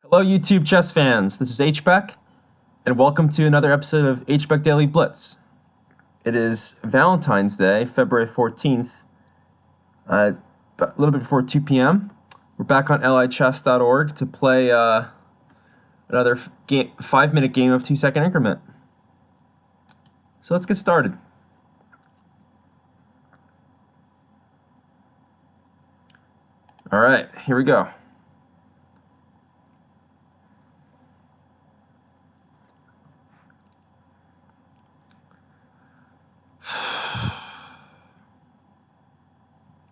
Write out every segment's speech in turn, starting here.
Hello, YouTube chess fans. This is hbeck, and welcome to another episode of hbeck Daily Blitz. It is Valentine's Day, February 14th, a little bit before 2 p.m. We're back on lichess.org to play another 5-minute game of 2-second increment. So let's get started. All right, here we go.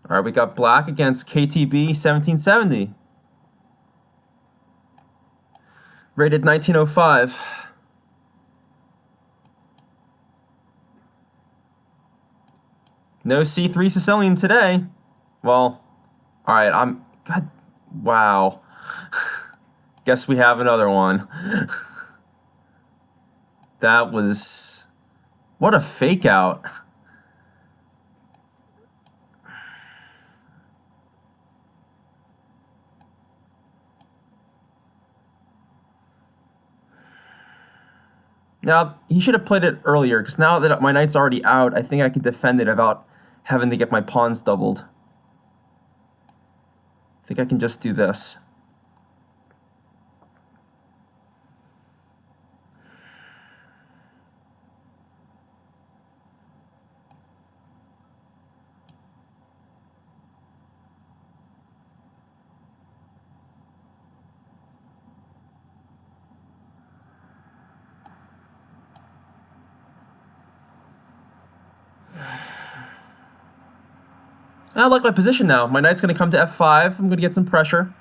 All right, we got black against KTB 1770. Rated 1905. No c3-Sicilian today. Well, all right, God, wow. Guess we have another one. That was, what a fake out. Now, he should have played it earlier, because now that my knight's already out, I think I can defend it without having to get my pawns doubled. I think I can just do this. I like my position now. My knight's going to come to f5. I'm going to get some pressure.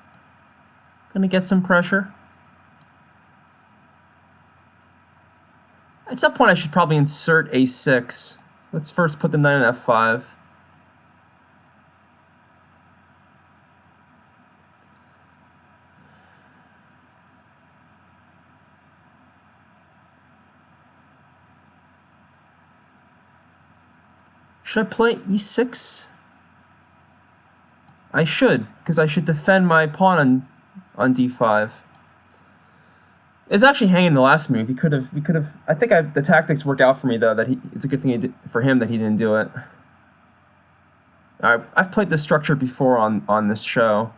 At some point, I should probably insert a6. Let's first put the knight on f5. Should I play e6? I should, because I should defend my pawn on d5. It's actually hanging the last move. We could have. I think the tactics work out for me though. It's a good thing for him that he didn't do it. All right, I've played this structure before on this show.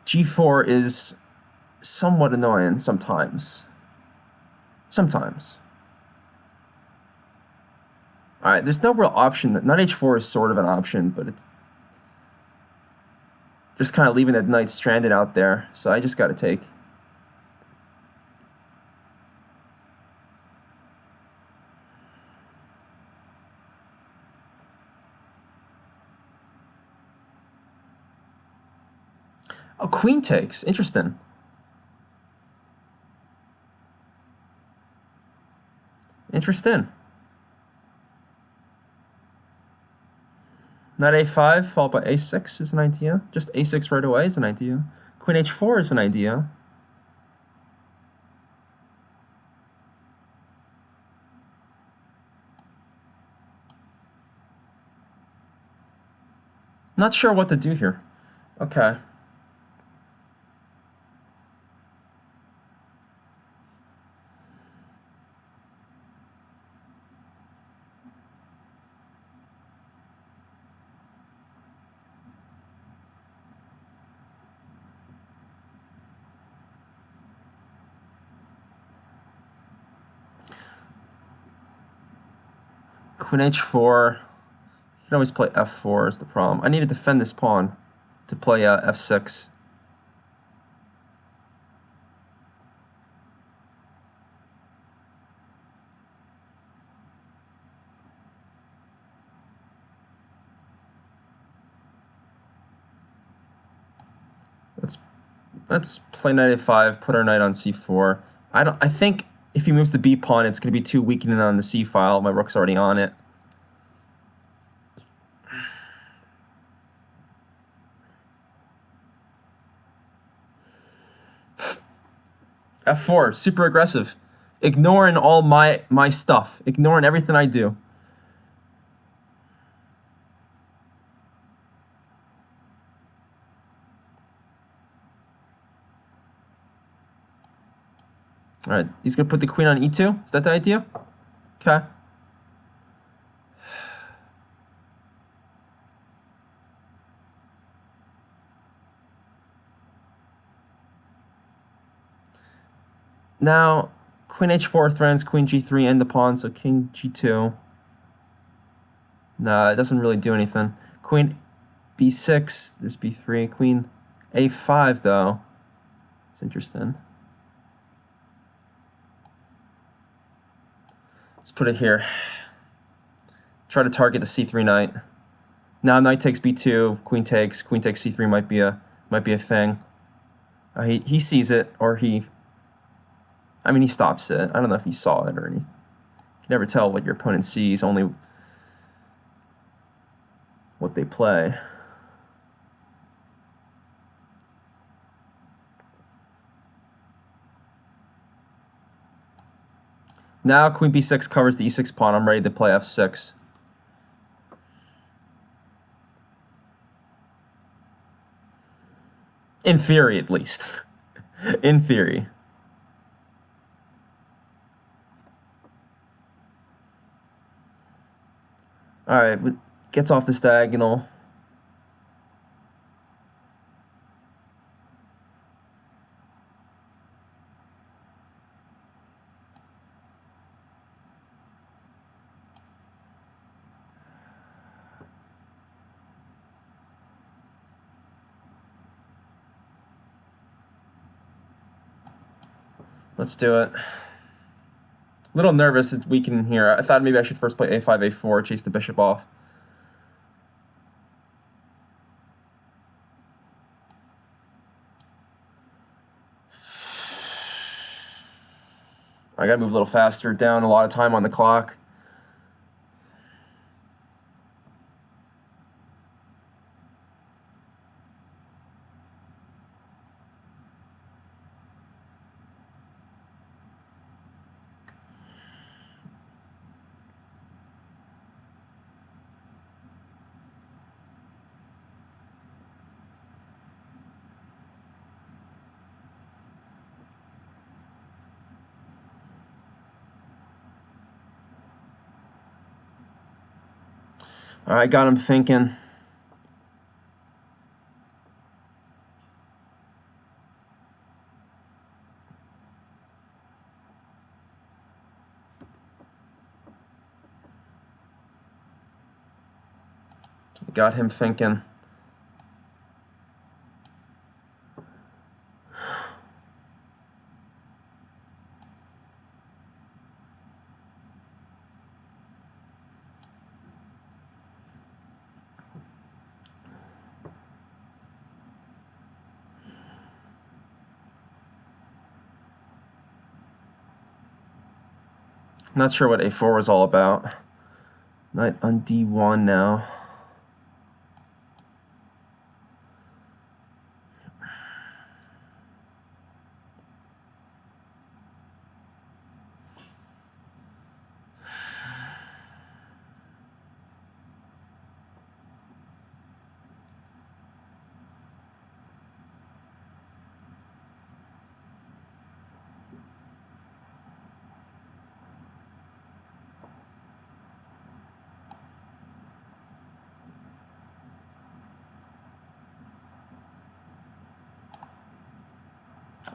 G4 is somewhat annoying sometimes. Sometimes. All right, there's no real option. Knight h4 is sort of an option, but it's just kind of leaving that knight stranded out there. So I just got to take. Oh, queen takes. Interesting. Interesting. Knight a5 followed by a6 is an idea. Just a6 right away is an idea. Queen h4 is an idea. Not sure what to do here. Okay. Queen h4. You can always play f4 is the problem. I need to defend this pawn to play f6. Let's play knight a5, put our knight on c4. I think if he moves the b pawn, it's going to be too weakening on the c file. My rook's already on it. f4, super aggressive. Ignoring all my stuff. Ignoring everything I do. All right, he's gonna put the queen on e2. Is that the idea? Okay. Now, queen h4 threatens queen g3 and the pawn, so king g2. Nah, it doesn't really do anything. Queen b6, there's b3. Queen a5, though. It's interesting. Let's put it here. Try to target the c3 knight. Now knight takes b2, queen takes c3 might be a thing. He sees it, or he stops it. I don't know if he saw it or anything. You can never tell what your opponent sees, only what they play. Now queen b6 covers the e6 pawn. I'm ready to play f6. In theory, at least. In theory. Alright, gets off this diagonal. Let's do it. A little nervous, it's weakening here. I thought maybe I should first play a5, a4, chase the bishop off. I gotta move a little faster, down a lot of time on the clock. All right, got him thinking. Got him thinking. Not sure what a4 was all about. Knight on d1 now.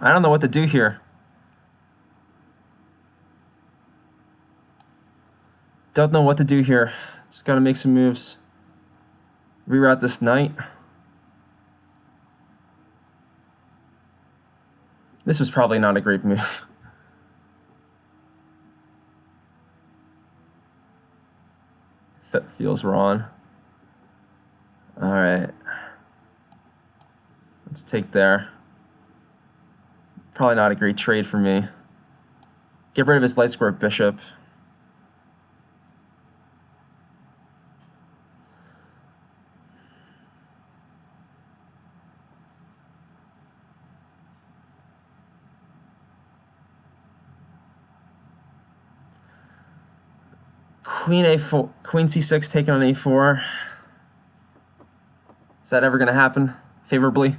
I don't know what to do here. Don't know what to do here. Just gotta make some moves. Reroute this knight. This was probably not a great move. Feels wrong. Alright. Let's take there. Probably not a great trade for me. Get rid of his light square bishop. Queen a4, queen c6 taking on a4. Is that ever going to happen favorably?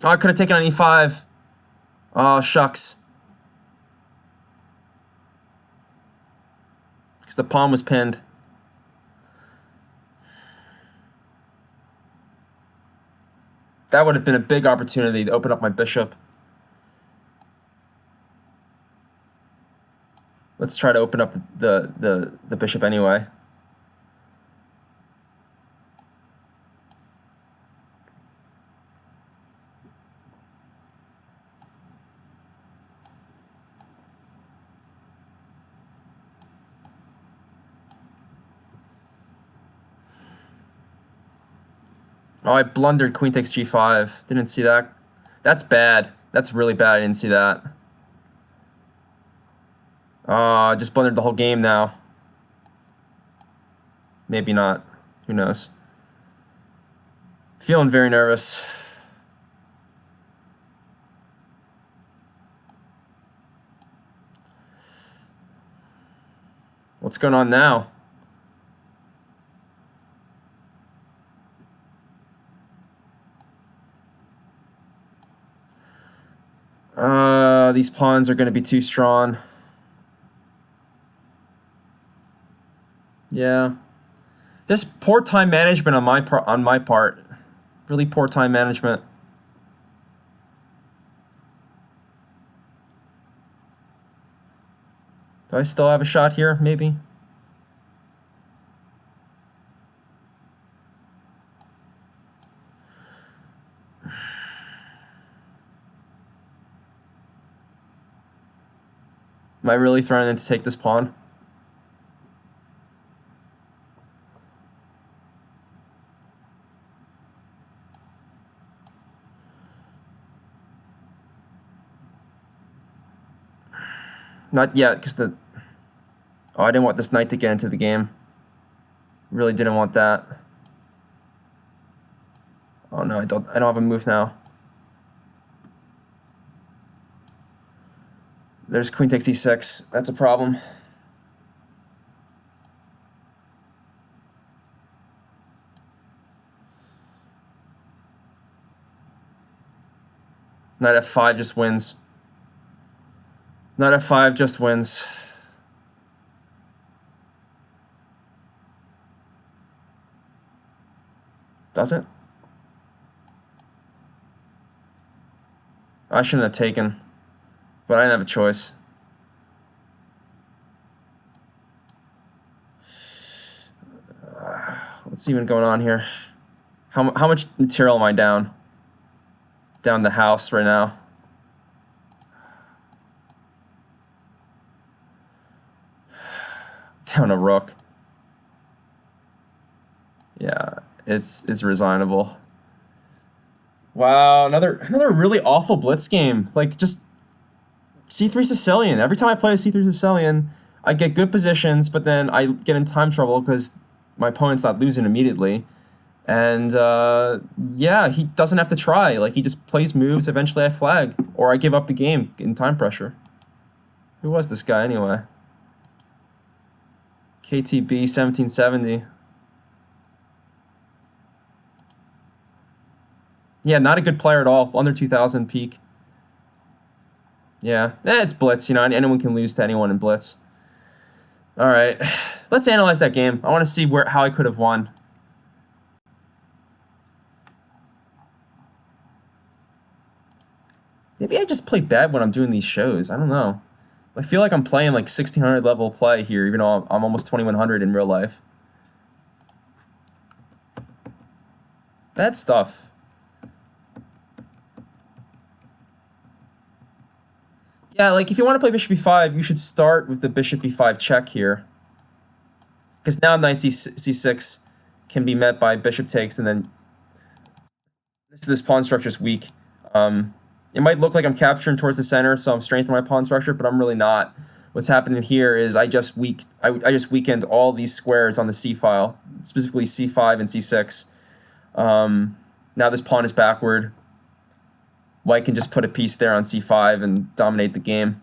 Oh, I could have taken on e5. Oh, shucks. Because the pawn was pinned. That would have been a big opportunity to open up my bishop. Let's try to open up the bishop anyway. Oh, I blundered queen takes g5. Didn't see that. That's bad. That's really bad. I didn't see that. Oh, I just blundered the whole game now. Maybe not. Who knows? Feeling very nervous. What's going on now? These pawns are going to be too strong. Yeah. Just poor time management on my part. Really poor time management. Do I still have a shot here, maybe? Am I really threatening to take this pawn? Not yet, because the... Oh, I didn't want this knight to get into the game. Really didn't want that. Oh no, I don't have a move now. There's queen takes e6. That's a problem. Knight f5 just wins. Knight f5 just wins. Doesn't? I shouldn't have taken, but I didn't have a choice. What's even going on here? How much material am I down? Down the house right now. Down a rook. Yeah, it's resignable. Wow, another really awful blitz game. Like, just c3-Sicilian. Every time I play a c3-Sicilian, I get good positions, but then I get in time trouble because my opponent's not losing immediately. And yeah, he doesn't have to try. Like, he just plays moves, eventually I flag. Or I give up the game in time pressure. Who was this guy anyway? KTB 1770. Yeah, not a good player at all. Under 2,000 peak. Yeah, it's Blitz, you know, anyone can lose to anyone in Blitz. Alright, let's analyze that game. I want to see how I could have won. Maybe I just play bad when I'm doing these shows. I don't know. I feel like I'm playing like 1600 level play here, even though I'm almost 2100 in real life. Bad stuff. Yeah, like if you want to play bishop e5, you should start with the bishop e5 check here. Because now knight c6 can be met by bishop takes, and then this pawn structure is weak. It might look like I'm capturing towards the center, so I'm strengthening my pawn structure, but I'm really not. What's happening here is I just weakened all these squares on the c file, specifically c5 and c6. Now this pawn is backward. White can just put a piece there on c5 and dominate the game.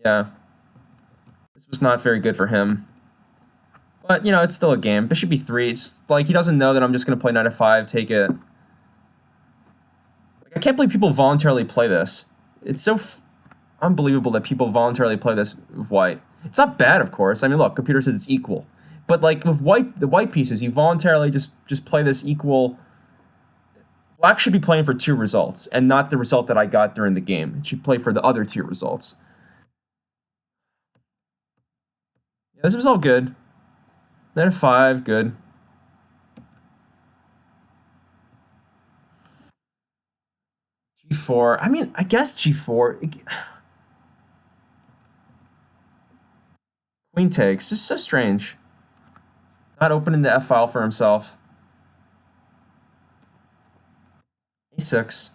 Yeah. This was not very good for him. But, you know, it's still a game. Bishop b3. It's like he doesn't know that I'm just going to play knight f5, take it. Like, I can't believe people voluntarily play this. It's so unbelievable that people voluntarily play this with white. It's not bad, of course. I mean, look, computer says it's equal. But, like, with white, the white pieces, you voluntarily just play this equal. Black should be playing for 2 results, and not the result that I got during the game. It should play for the other 2 results. Yeah, this was all good. Knight f5, good. G4. I mean, I guess G4. Queen takes. Just so strange. Not opening the F file for himself. A6.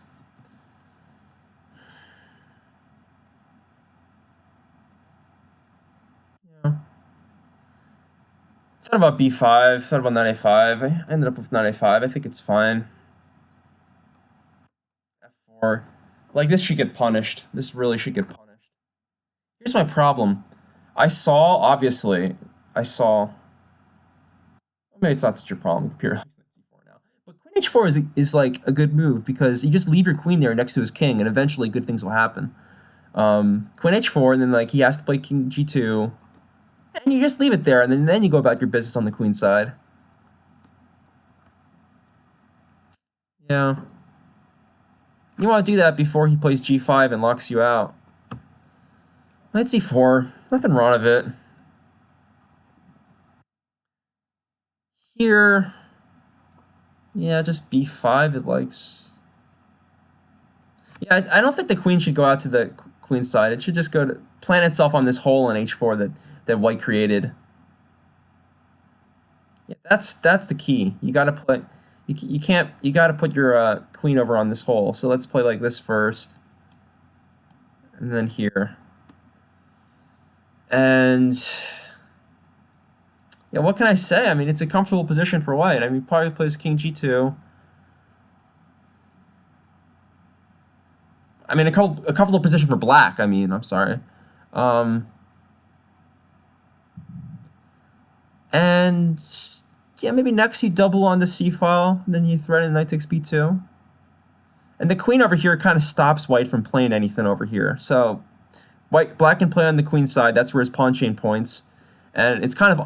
Yeah. Thought about B5. Thought about knight A5. I ended up with knight A5. I think it's fine. F4. Like, this should get punished. This really should get punished. Here's my problem. Obviously, maybe it's not such a problem. Computer likes knight c4 now. But queen h4 is like a good move because you just leave your queen there next to his king, and eventually good things will happen. Queen h4, and then like he has to play king g2, and you just leave it there, and then you go about your business on the queen side. Yeah. You want to do that before he plays g5 and locks you out. Knight c4, nothing wrong with it. Here, yeah, just b5, it likes... Yeah, I don't think the queen should go out to the queen side. It should just go to plant itself on this hole in h4 that white created. Yeah, that's the key. You gotta play... You gotta put your queen over on this hole. So let's play like this first. And then here. And... yeah, what can I say? I mean, it's a comfortable position for white. I mean, probably plays king g2. I mean, a comfortable position for black. I mean, I'm sorry. And yeah, maybe next you double on the c file, and then you threaten knight takes b2. And the queen over here kind of stops white from playing anything over here. So black can play on the queen side. That's where his pawn chain points. And it's kind of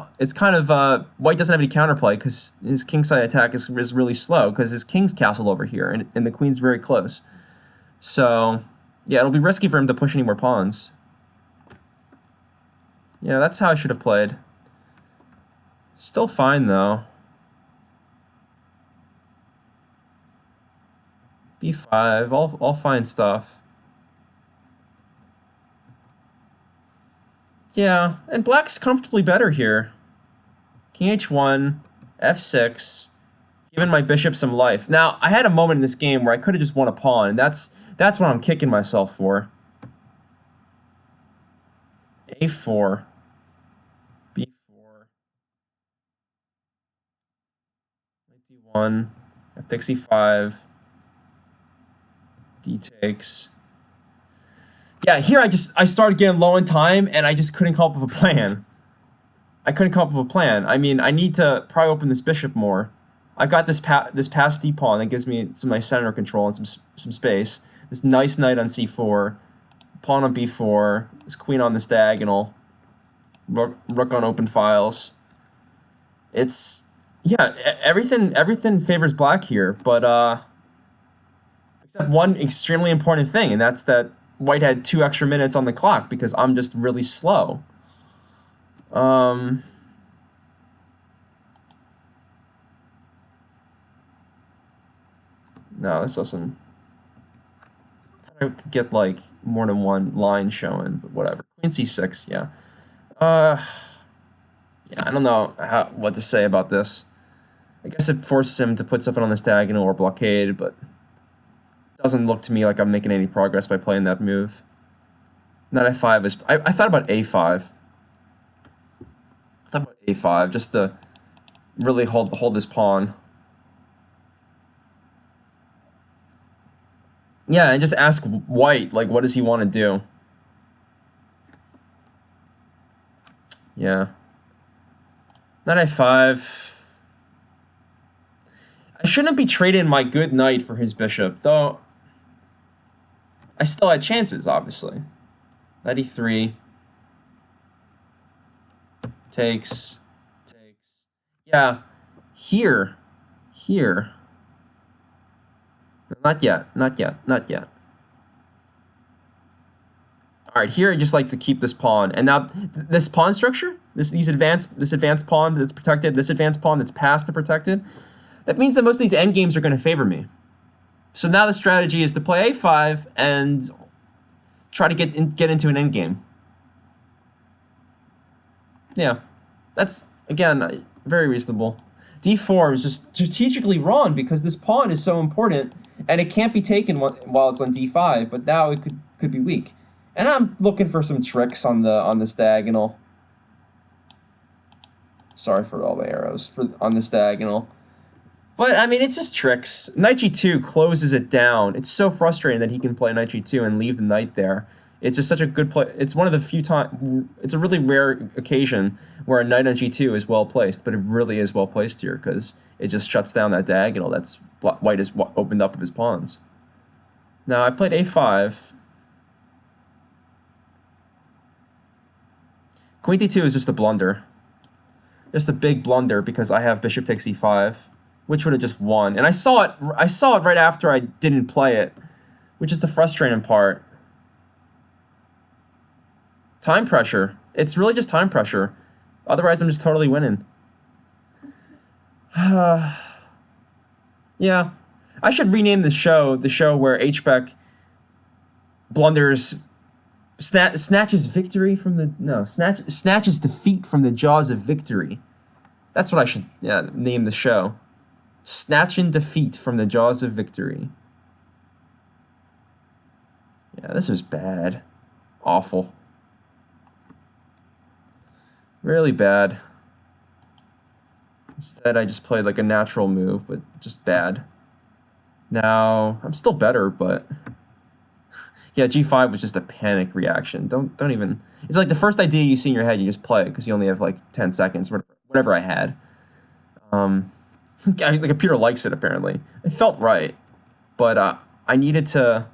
white doesn't have any counterplay because his kingside attack is really slow because his king's castled over here and the queen's very close. So yeah, it'll be risky for him to push any more pawns. Yeah, that's how I should have played. Still fine though. B5, all fine stuff. Yeah, and black's comfortably better here. King h1, f6, giving my bishop some life. Now, I had a moment in this game where I could have just won a pawn, and that's what I'm kicking myself for. a4, b4, knight d1, f takes e5, d takes. Yeah, here I started getting low in time, and I just couldn't come up with a plan. I couldn't come up with a plan. I mean, I need to probably open this bishop more. I got this pass d pawn that gives me some nice center control and some space. This nice knight on c4, pawn on b4, this queen on this diagonal, rook on open files. It's yeah, everything favors black here, but except one extremely important thing, and that's that white had 2 extra minutes on the clock because I'm just really slow. No, this doesn't... I thought I could get like more than one line showing, but whatever. Queen c6, yeah. Yeah, I don't know what to say about this. I guess it forces him to put something on this diagonal or blockade, but it doesn't look to me like I'm making any progress by playing that move. Knight f5 is... I thought about a5. I thought about a5 just to really hold this pawn. Yeah, and just ask white, like, what does he want to do? Yeah. Knight a5. I shouldn't be trading my good knight for his bishop, though I still had chances, obviously. Knight e3. Takes. Takes. Yeah. Here. Here. Not yet. Not yet. Not yet. All right, here I just like to keep this pawn, and now this pawn structure, this advanced pawn that's protected, this advanced pawn that's past the protected, that means that most of these endgames are going to favor me. So now the strategy is to play a5 and try to get into an endgame. Yeah, that's again very reasonable. d4 is just strategically wrong because this pawn is so important, and it can't be taken while it's on d5. But now it could be weak. And I'm looking for some tricks on this diagonal. Sorry for all the arrows on this diagonal. But, I mean, it's just tricks. Knight g2 closes it down. It's so frustrating that he can play knight g2 and leave the knight there. It's just such a good play. It's one of the few times... It's a really rare occasion where a knight on g2 is well placed, but it really is well placed here because it just shuts down that diagonal that's white has opened up of his pawns. Now, I played a5. Queen d2 is just a blunder. Just a big blunder because I have bishop takes e5, which would have just won. And I saw it right after I didn't play it, which is the frustrating part. Time pressure. It's really just time pressure. Otherwise, I'm just totally winning. Yeah. I should rename the show where hbeck blunders... snatches victory from the... No, snatches defeat from the jaws of victory. That's what I should name the show. Snatching defeat from the jaws of victory. Yeah, this was bad. Awful. Really bad. Instead, I just played like a natural move, but just bad. Now, I'm still better, but... Yeah, g5 was just a panic reaction. Don't even... It's like the first idea you see in your head, you just play it, because you only have like 10 seconds, whatever I had. The computer likes it, apparently. It felt right, but I needed to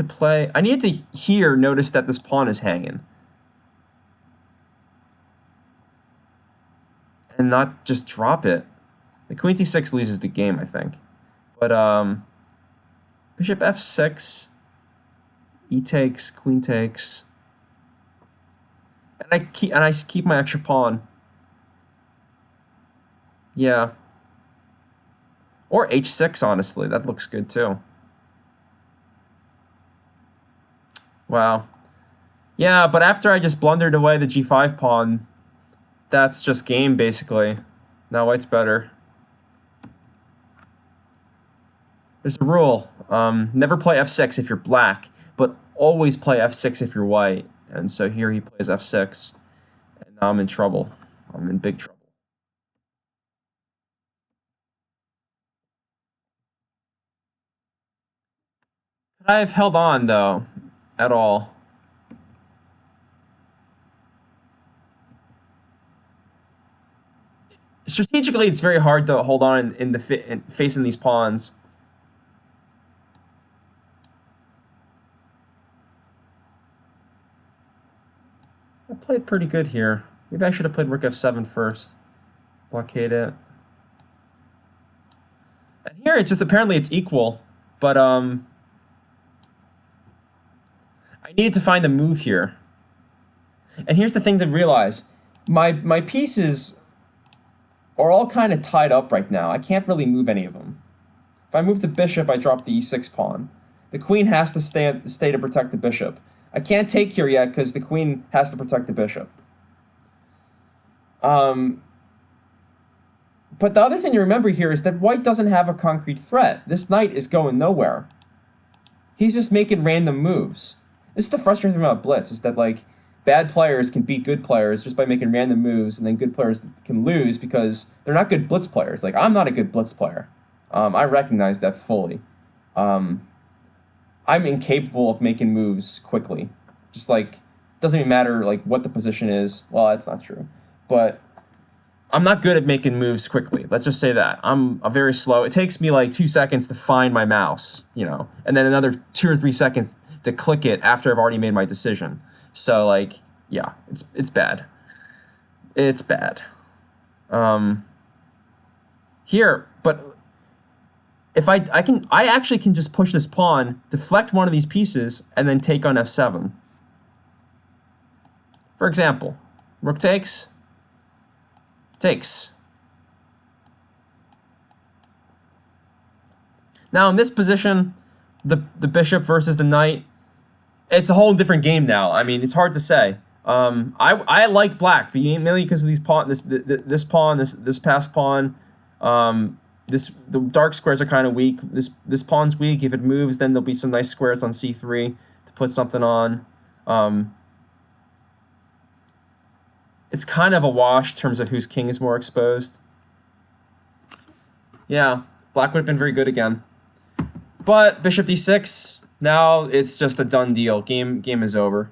play... I needed to here notice that this pawn is hanging. And not just drop it. The queen c6 loses the game, I think. But, bishop f6, e takes, queen takes, and I keep my extra pawn. Yeah. Or h6, honestly, that looks good too. Wow. Yeah, but after I just blundered away the g5 pawn, that's just game basically. Now white's better. There's a rule. Never play f6 if you're black, but always play f6 if you're white. And so here he plays f6, and now I'm in trouble. I'm in big trouble. Could I have held on, though, at all? Strategically, it's very hard to hold on in facing these pawns. I played pretty good here. Maybe I should have played rook f7 first. Blockade it. And here it's just apparently it's equal, but I needed to find a move here. And here's the thing to realize. My pieces are all kind of tied up right now. I can't really move any of them. If I move the bishop, I drop the e6 pawn. The queen has to stay to protect the bishop. I can't take here yet because the queen has to protect the bishop. But the other thing to remember here is that white doesn't have a concrete threat. This knight is going nowhere. He's just making random moves. This is the frustrating thing about Blitz, is that like bad players can beat good players just by making random moves, and then good players can lose because they're not good Blitz players. Like, I'm not a good Blitz player. I recognize that fully. I'm incapable of making moves quickly. Just like doesn't even matter like what the position is. Well, that's not true, but I'm not good at making moves quickly. Let's just say that. I'm very slow. It takes me like 2 seconds to find my mouse, you know, and then another 2 or 3 seconds to click it after I've already made my decision. So like, yeah, it's bad. It's bad. Here, but if I actually can just push this pawn, deflect one of these pieces, and then take on f7. For example, rook takes. Now in this position, the bishop versus the knight, it's a whole different game now. I mean, it's hard to say. I like black mainly because of these pawn, this pawn, this passed pawn. The dark squares are kind of weak. This pawn's weak. If it moves, then there'll be some nice squares on c3 to put something on. It's kind of a wash in terms of whose king is more exposed. Yeah, black would have been very good again. But bishop d6, now it's just a done deal. Game is over.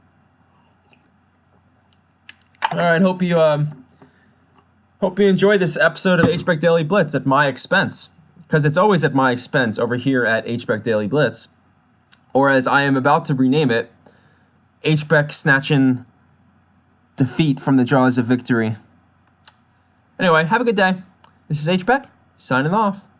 All right, hope you enjoyed this episode of hbeck Daily Blitz at my expense, because it's always at my expense over here at hbeck Daily Blitz, or as I am about to rename it, hbeck snatching defeat from the jaws of victory. Anyway, have a good day. This is hbeck signing off.